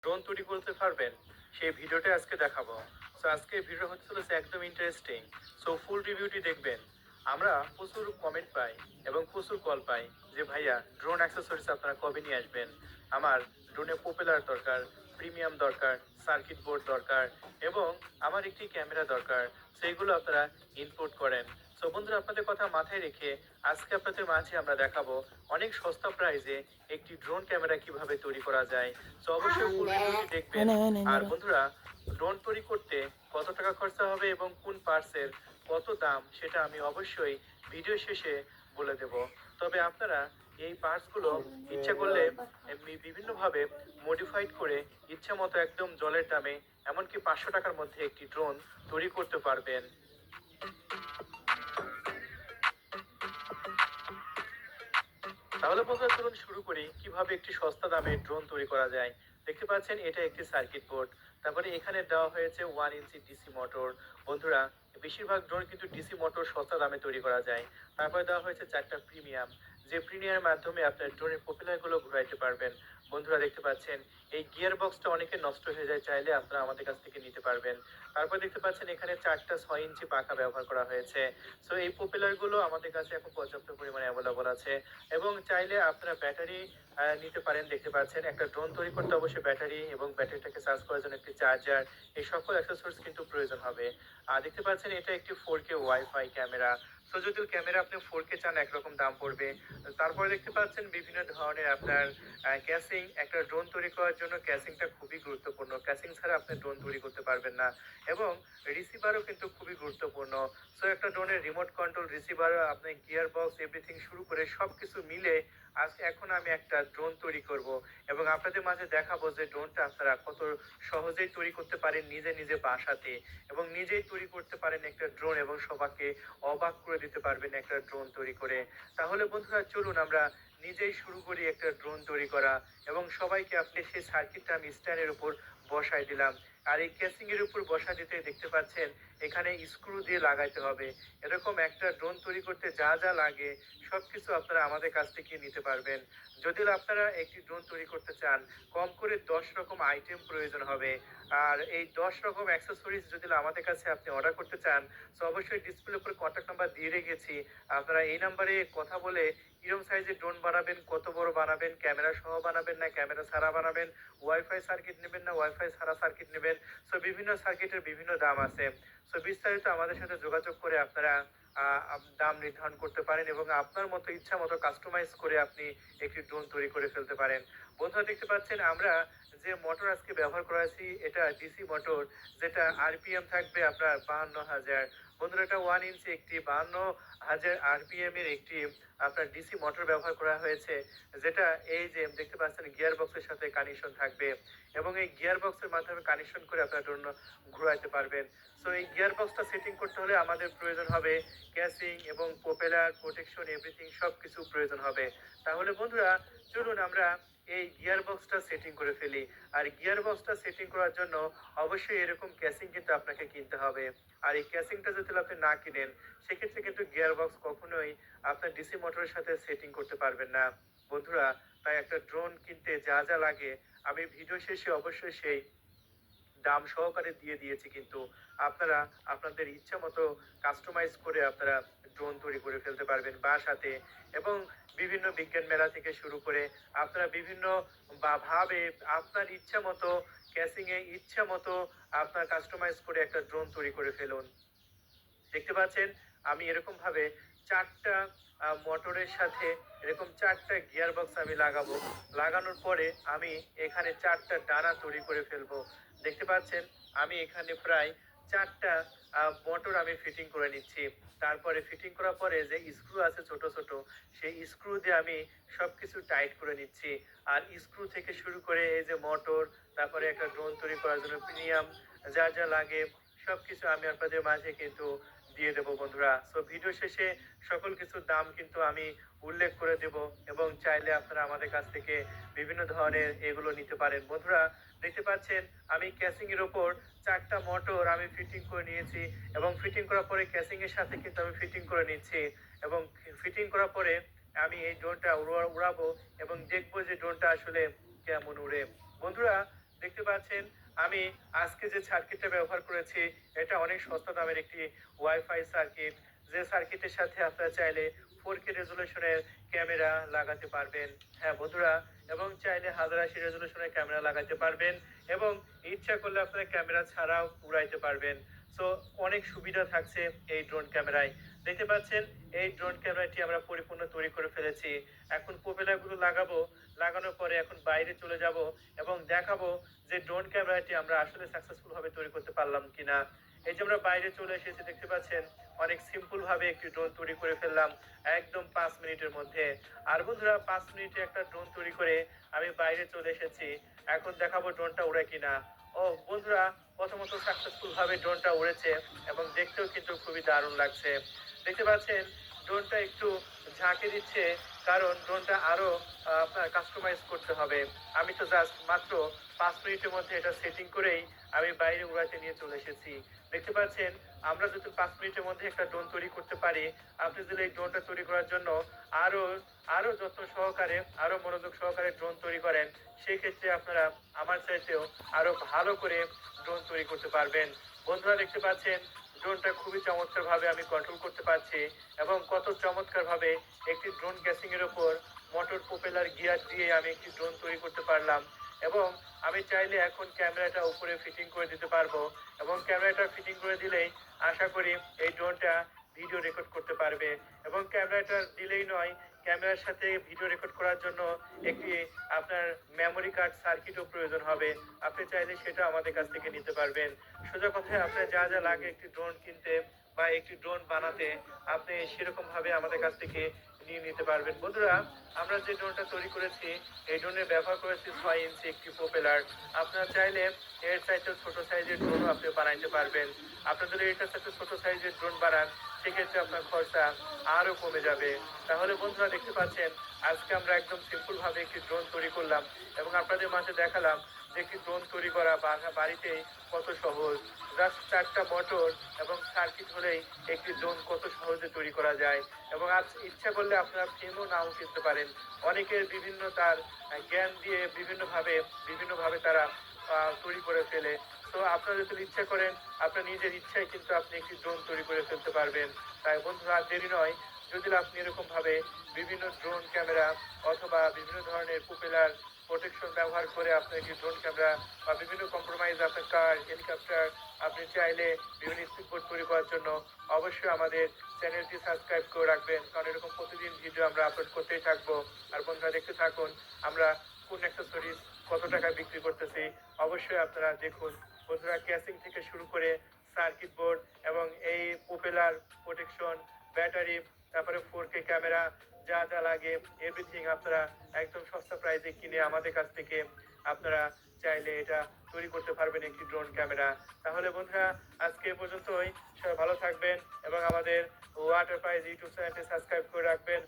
Drone তৈরি করতে পারবেন সেই ভিডিওটা আজকে দেখাবো। সো আজকে ভিডিও হচ্ছে চলেছে একদম ইন্টারেস্টিং। সো ফুল রিভিউটি দেখবেন। আমরা প্রচুর কমেন্ট পাই এবং প্রচুর কল পাই যে ভাইয়া ড্রোন অ্যাক্সেসরিজ আপনারা কবে নিয়ে আসবেন, আমার ড্রোনে পপুলার দরকার, প্রিমিয়াম দরকার, সার্কিট বোর্ড দরকার এবং আমার একটি ক্যামেরা দরকার, সেইগুলো আপনারা ইনপুট করেন। সো বন্ধুরা, আপনাদের কথা মাথায় রেখে আজকে আপনাদের মাঝে আমরা দেখাবো অনেক সস্তা প্রাইসে একটি ড্রোন ক্যামেরা কিভাবে তৈরি করা যায়। তো অবশ্যই ফুল ভিডিওটি দেখবেন। আর বন্ধুরা, ড্রোন তৈরি করতে কত টাকা খরচা হবে এবং কোন পার্টসের কত দাম সেটা আমি অবশ্যই ভিডিও শেষে বলে দেব। তবে আপনারা এই পার্টসগুলো ইচ্ছা করলে এমনি বিভিন্নভাবে মডিফাইড করে ইচ্ছা মতো একদম জলের দামে এমনকি 500 টাকার মধ্যে একটি ড্রোন তৈরি করতে পারবেন। তাহলে বন্ধুরা, চলুন শুরু করি কিভাবে একটি সস্তা দামে ড্রোন তৈরি করা যায়। দেখতে পাচ্ছেন এটা একটি সার্কিট বোর্ড। তারপরে এখানে দেওয়া হয়েছে 1 ইঞ্চি ডিসি মোটর। বন্ধুরা, বেশিরভাগ ড্রোন কিন্তু ডিসি মোটর সস্তা দামে তৈরি করা যায়। তারপরে দেওয়া হয়েছে 4টা প্রিমিয়াম, যে প্রিমিয়ামের মাধ্যমে আপনার ড্রোনের প্রপেলার গুলো ঘুরাইতে পারবেন। বন্ধুরা দেখতে পাচ্ছেন এই গিয়ার বক্সটা অনেকে নষ্ট হয়ে যায়, চাইলে আপনারা আমাদের কাছ থেকে নিতে পারবেন। তারপর দেখতে পাচ্ছেন এখানে 4টা 6 ইঞ্চি পাখা ব্যবহার করা হয়েছে। সো এই প্রপেলার গুলো আমাদের কাছে এখন পর্যাপ্ত পরিমাণে অ্যাভেলেবল আছে এবং চাইলে আপনারা ব্যাটারি নিতে পারেন। দেখতে পাচ্ছেন একটা ড্রোন তৈরি করতে অবশ্যই ব্যাটারি এবং ব্যাটারিটাকে চার্জ করার জন্য একটি চার্জার, এই সকল অ্যাক্সেসরিজ কিন্তু প্রয়োজন হবে। আর দেখতে পাচ্ছেন এটা একটি 4K ওয়াইফাই ক্যামেরা। তো যদি ক্যামেরা আপনি 4K চান একরকম দাম পড়বে। তারপরে দেখতে পাচ্ছেন বিভিন্ন ধরনের আপনার ক্যাসিং। একটা ড্রোন তৈরি করার জন্য ক্যাসিংটা খুবই গুরুত্বপূর্ণ, ক্যাসিং ছাড়া আপনি ড্রোন তৈরি করতে পারবেন না। এবং রিসিভারও কিন্তু খুবই গুরুত্বপূর্ণ। সো একটা ড্রোনের রিমোট কন্ট্রোল, রিসিভার, আপনি গিয়ার বক্স, এভরিথিং শুরু করে সবকিছু মিলে আজকে এখন আমি একটা ড্রোন তৈরি করব এবং আপনাদের মাঝে দেখাবো যে ড্রোনটা আপনারা কত সহজেই তৈরি করতে পারেন নিজে নিজে বাসাতে, এবং নিজেই তৈরি করতে পারেন একটা ড্রোন এবং সবাইকে অবাক করে দিতে পারবেন একটা ড্রোন তৈরি করে। তাহলে বন্ধুরা, চলুন আমরা নিজেই শুরু করি একটা ড্রোন তৈরি করা এবং সবাইকে আপনি সেই সার্কিটটা আমি স্ট্যান্ডের উপর বসাই দিলাম। আর এই কেসিং এর উপর বসা দিতে দেখতে পাচ্ছেন এখানে স্ক্রু দিয়ে লাগাইতে হবে। এরকম একটা ড্রোন তৈরি করতে যা যা লাগে সবকিছু আপনারা আমাদের কাছ থেকে নিতে পারবেন। যদি আপনারা একটি ড্রোন তৈরি করতে চান, কম করে 10 রকম আইটেম প্রয়োজন হবে। আর এই 10 রকম অ্যাক্সেসরিজ যদি আমাদের কাছে আপনি অর্ডার করতে চান, তো অবশ্যই ডিসপ্লের উপরে কন্ট্যাক্ট নাম্বার দিয়ে রেখেছি। আপনারা এই নাম্বারে কথা বলে কিরম সাইজের ড্রোন বানাবেন, কত বড় বানাবেন, ক্যামেরা সহ বানাবেন না ক্যামেরা ছাড়া বানাবেন, ওয়াইফাই সার্কিট নেবেন না ওয়াইফাই ছাড়া সার্কিট নেবেন, সো বিভিন্ন সার্কিটের বিভিন্ন দাম আছে। সো বিস্তারিত আমাদের সাথে যোগাযোগ করে আপনারা দাম নির্ধারণ করতে পারেন এবং আপনার মতো ইচ্ছা মতো কাস্টমাইজ করে আপনি একটি ড্রোন তৈরি করে ফেলতে পারেন। বন্ধুরা দেখতে পাচ্ছেন আমরা যে মোটর আজকে ব্যবহার করেছি এটা ডিসি মোটর, যেটা আরপিএম থাকবে আপনার 52,000। বন্ধুরা, এটা 1 ইঞ্চি একটি 52,000 আরপিএম এর একটি আপনার ডিসি মোটর ব্যবহার করা হয়েছে, যেটা এই যে দেখতে পাচ্ছেন গিয়ার বক্সের সাথে কানেকশন থাকবে এবং এই গিয়ার বক্সের মাধ্যমে কানেকশন করে আপনার ড্রোন ঘুরাইতে পারবেন। সো এই গিয়ার বক্সটা সেটিং করতে হলে আমাদের প্রয়োজন হবে ক্যাসিং এবং প্রোপেলার, প্রোটেকশন, এভরিথিং সব কিছু প্রয়োজন হবে। তাহলে বন্ধুরা, চলুন আমরা এই গিয়ার বক্সটা সেটিং করে ফেলি। আর গিয়ার বক্সটা সেটিং করার জন্য অবশ্যই এরকম ক্যাসিং কিন্তু আপনাকে কিনতে হবে। আর এই ক্যাসিংটা যদি আপনি না কিনেন, সেক্ষেত্রে কিন্তু গিয়ার বক্স কখনোই আপনার ডিসি মোটরের সাথে সেটিং করতে পারবেন না। বন্ধুরা, তাই একটা ড্রোন কিনতে যা যা লাগে আমি ভিডিও শেষে অবশ্যই সেই দাম সহকারে দিয়ে দিয়েছি, কিন্তু আপনারা আপনাদের ইচ্ছা মতো কাস্টমাইজ করে আপনারা ড্রোন তৈরি করে ফেলতে পারবেন বাসাতে। এবং বিভিন্ন বিজ্ঞান মেলা থেকে শুরু করে আপনারা বিভিন্ন ভাবে আপনার ইচ্ছা মতো ক্যাসিং এ ইচ্ছা মতো আপনার কাস্টমাইজ করে একটা ড্রোন তৈরি করে ফেলুন। দেখতে পাচ্ছেন আমি এরকম ভাবে 4টা মোটরের সাথে এরকম 4টা গিয়ার বক্স আমি লাগাবো। লাগানোর পরে আমি এখানে 4টা ডানা তৈরি করে ফেলবো। দেখতে পাচ্ছেন আমি এখানে প্রায় 4টা মোটর আমি ফিটিং করে নিচ্ছি। তারপরে ফিটিং করার পরে যে স্ক্রু আছে ছোট ছোট, সেই স্ক্রু দিয়ে আমি সবকিছু টাইট করে নিচ্ছি। আর স্ক্রু থেকে শুরু করে এই যে মোটর, তারপরে একটা ড্রোন তৈরি করার জন্য প্রিমিয়াম যা যা লাগে সবকিছু আমি আপনাদের মাঝে কিন্তু দিয়ে দেবো বন্ধুরা। সো ভিডিও শেষে সকল কিছুর দাম কিন্তু আমি উল্লেখ করে দেব এবং চাইলে আপনারা আমাদের কাছ থেকে বিভিন্ন ধরনের এগুলো নিতে পারেন। বন্ধুরা দেখতে পাচ্ছেন আমি ক্যাসিং এর ওপর 4টা মোটর আমি ফিটিং করে নিয়েছি এবং ফিটিং করার পরে ক্যাসিং এর সাথে কিন্তু আমি ফিটিং করে নিচ্ছি এবং ফিটিং করার পরে আমি এই ড্রোনটা উড়াবো এবং দেখবো যে ড্রোনটা আসলে কেমন উড়ে। বন্ধুরা, দেখতে পাচ্ছেন আমি আজকে যে সার্কিটটা ব্যবহার করেছি এটা অনেক সস্তা দামের একটি ওয়াইফাই সার্কিট, যে সার্কিটের সাথে আপনারা চাইলে 4K রেজলিউশনের ক্যামেরা লাগাতে পারবেন। হ্যাঁ বন্ধুরা, এবং চাইলে 1080 রেজলিউশনের ক্যামেরা লাগাতে পারবেন এবং ইচ্ছা করলে আপনারা ক্যামেরা ছাড়াও উড়াইতে পারবেন। সো অনেক সুবিধা থাকছে এই ড্রোন ক্যামেরায়। দেখতে পাচ্ছেন এই ড্রোন ক্যামেরাটি আমরা পরিপূর্ণ তৈরি করে ফেলেছি। এখন প্রোপেলারগুলো লাগাবো, লাগানোর পরে এখন বাইরে চলে যাব এবং দেখাবো যে ড্রোন ক্যামেরাটি আমরা আসলে সাকসেসফুল ভাবে তৈরি করতে পারলাম কিনা। এই যে আমরা বাইরে চলে এসেছি, দেখতে পাচ্ছেন অনেক সিম্পল ভাবে একটি ড্রোন তৈরি করে ফেললাম একদম 5 মিনিটের মধ্যে। আর বন্ধুরা 5 মিনিটে একটা ড্রোন তৈরি করে আমি বাইরে চলে এসেছি। এখন দেখাবো ড্রোনটা উড়ে কিনা। ও বন্ধুরা, প্রথমত সাকসেসফুল ভাবে ড্রোনটা উড়েছে এবং দেখতেও কিন্তু খুবই দারুণ লাগছে। দেখতে পাচ্ছেন ড্রোনটা একটু ঝাঁকে দিচ্ছে, কারণ ড্রোনটা আরো আপনার কাস্টমাইজ করতে হবে। আমি তো জাস্ট মাত্র 5 মিনিটের মধ্যে এটা সেটিং করেই আমি বাইরে উড়াতে নিয়ে চলে এসেছি। দেখতে পাচ্ছেন আমরা যদি 5 মিনিটের মধ্যে একটা ড্রোন তৈরি করতে পারি, আপনি যদি এই ড্রোনটা তৈরি করার জন্য আরো আরো যত্ন সহকারে আরো মনোযোগ সহকারে ড্রোন তৈরি করেন, সেই ক্ষেত্রে আপনারা আমার চাইতেও আরো ভালো করে ড্রোন তৈরি করতে পারবেন। বন্ধুরা দেখতে পাচ্ছেন ড্রোনটা খুবই চমৎকার ভাবে আমি কন্ট্রোল করতে পারছি এবং কত চমৎকার ভাবে একটি ড্রোন গ্যাসিং এর উপর মোটর প্রোপেলার গিয়ার দিয়ে আমি একটি ড্রোন তৈরি করতে পারলাম। এবং আমি চাইলে এখন ক্যামেরাটা উপরে ফিটিং করে দিতে পারবো এবং ক্যামেরাটা ফিটিং করে দিলেই আশা করি এই ড্রোনটা ভিডিও রেকর্ড করতে পারবে। এবং ক্যামেরাটা দিলেই নয়, ক্যামেরার সাথে ভিডিও রেকর্ড করার জন্য একটি আপনার মেমোরি কার্ড সার্কিটও প্রয়োজন হবে। আপনি চাইলে সেটা আমাদের কাছ থেকে নিতে পারবেন। সোজা কথায় আপনার যা যা লাগে একটি ড্রোন কিনতে বা একটি ড্রোন বানাতে, আপনি সেরকম ভাবে আমাদের কাছ থেকে নিয়ে নিতে পারবেন। বন্ধুরা, আমরা যে ড্রোনটা তৈরি করেছি এই ড্রোনে ব্যবহার করেছি 6 ইঞ্চি একটি প্রোপেলার। আপনারা চাইলে এর চাইতে ছোট সাইজের ড্রোনও আপনি বানাইতে পারবেন। আপনি যদি এটার সাথে ছোট সাইজের ড্রোন বানান, সেক্ষেত্রে আপনার খরচা আরো কমে যাবে। তাহলে বন্ধুরা দেখতে পাচ্ছেন আজকে আমরা একদম সিম্পল ভাবে একটি ড্রোন তৈরি করলাম এবং আপনাদের মাঝে দেখালাম যে একটি ড্রোন তৈরি করা বাড়িতেই কত সহজ। জাস্ট 4টা মোটর এবং সার্কিট হলেই একটি ড্রোন কত সহজে তৈরি করা যায়। এবং আজ ইচ্ছা করলে আপনারা ফ্রেমও নাও কিনতে পারেন। অনেকের বিভিন্ন তার জ্ঞান দিয়ে বিভিন্নভাবে তারা তৈরি করে ফেলে। তো আপনারা যদি ইচ্ছা করেন আপনার নিজের ইচ্ছায় কিন্তু আপনি একটি ড্রোন তৈরি করে ফেলতে পারবেন। তাই বন্ধুরা আর দেরি নয়, যদি আপনি এরকম ভাবে বিভিন্ন ড্রোন ক্যামেরা অথবা বিভিন্ন ধরনের প্রোপেলার প্রোটেকশন ব্যবহার করে আপনি একটি ড্রোন ক্যামেরা বা বিভিন্ন কম্প্রোমাইজ আপনার কার, হেলিকপ্টার, আপনি চাইলে বিভিন্ন স্পিডবোট তৈরি করার জন্য অবশ্যই আমাদের চ্যানেলটি সাবস্ক্রাইব করে রাখবেন, কারণ এরকম প্রতিদিন ভিডিও আমরা আপলোড করতেই থাকবো। আর বন্ধুরা দেখতে থাকুন আমরা কোন অ্যাক্সেসরিজ কত টাকায় বিক্রি করতেছি, অবশ্যই আপনারা দেখুন। বন্ধুরা ক্যাসিং থেকে শুরু করে সার্কিট বোর্ড এবং এই প্রোপেলার প্রোটেকশন, ব্যাটারি, তারপরে 4K ক্যামেরা, যা যা লাগে এভরিথিং আপনারা একদম সস্তা প্রাইসে কিনে আমাদের কাছ থেকে আপনারা চাইলে এটা তৈরি করতে পারবেন একটি ড্রোন ক্যামেরা। তাহলে বন্ধুরা আজকে এ পর্যন্তই। সবাই ভালো থাকবেন এবং আমাদের ওয়াটার প্রাইজ ইউটিউব চ্যানেলটি সাবস্ক্রাইব করে রাখবেন।